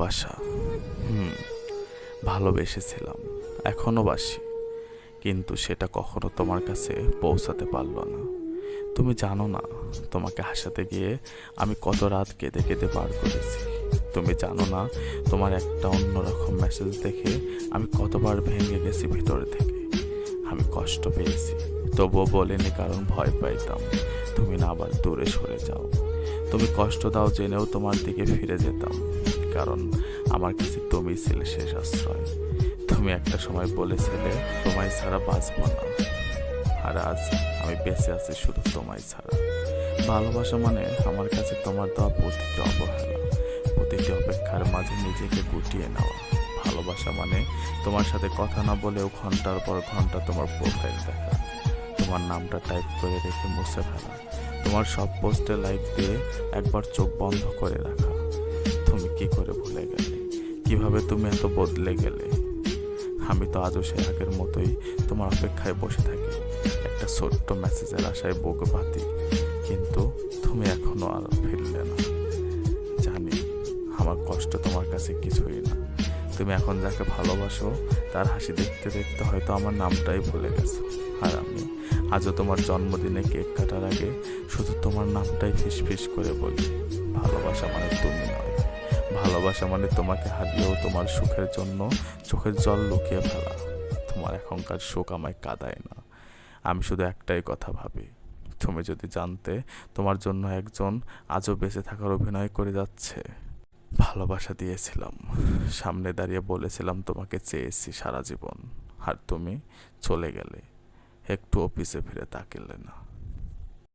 ভালোবাসা। হুম, ভালোবেসেছিলাম, এখনো বাসি, কিন্তু সেটা কখনো তোমার কাছে পৌঁছাতে পারলো না। তুমি জানো না, তোমাকে হাসাতে গিয়ে আমি কত রাত কেঁদে কেঁদে পার করেছি। তুমি জানো না, তোমার একটা অন্যরকম মেসেজ দেখে আমি কতবার ভেঙে গেছি ভিতরে থেকে। আমি কষ্ট পেয়েছি, তবুও বলিনি, কারণ ভয় পাইতাম তুমি না আবার দূরে সরে যাও। তুমি কষ্ট দাও জেনেও তোমার দিকে ফিরে যেতাম, কারণ আমার কাছে তুমি ছিলে শেষ আশ্রয়। তুমি একটা সময় বলেছিলে তোমায় ছাড়া বাঁচব না, আর আজ আমি বেঁচে আছি শুধু তোমায় ছাড়া। ভালোবাসা মানে আমার কাছে তোমার দেওয়া প্রতিটি অবহেলা, প্রতিটি অপেক্ষার মাঝে নিজেকে গুটিয়ে নেওয়া। ভালোবাসা মানে তোমার সাথে কথা না বলেও ঘন্টার পর ঘন্টা তোমার প্রোফাইল দেখা, তোমার নামটা টাইপ করে রেখে মুছে ফেলা, তোমার সব পোস্টে লাইক দিয়ে একবার চোখ বন্ধ করে রাখা। তুমি কি করে ভুলে গেলে? কিভাবে তুমি এত বদলে গেলে? আমি তো আজও সে আগের মতোই তোমার অপেক্ষায় বসে থাকি, একটা ছোট্ট মেসেজের আশায় বুক বাতি, কিন্তু তুমি এখনো আর ফিরলে না। জানি আমার কষ্ট তোমার কাছে কিছুই না। তুমি এখন যাকে ভালোবাসো তার হাসি দেখতে দেখতে হয়তো আমার নামটাই ভুলে গেছো। আর আমি আজও তোমার জন্মদিনে কেক কাটার আগে শুধু তোমার নামটাই ফিস করে বলি। ভালোবাসা মানে তুমি নয়, ভালোবাসা মানে তোমাকে হারিয়েও তোমার সুখের জন্য চোখের জল লুকিয়ে ফেলা। তোমার এখনকার শোক আমায় কাঁদায় না। আমি শুধু একটাই কথা ভাবি, তুমি যদি জানতে তোমার জন্য একজন আজও বেঁচে থাকার অভিনয় করে যাচ্ছে। ভালোবাসা দিয়েছিলাম, সামনে দাঁড়িয়ে বলেছিলাম তোমাকে চেয়েছি সারা জীবন, আর তুমি চলে গেলে, একটু অফিসে ফিরে তাকালে না।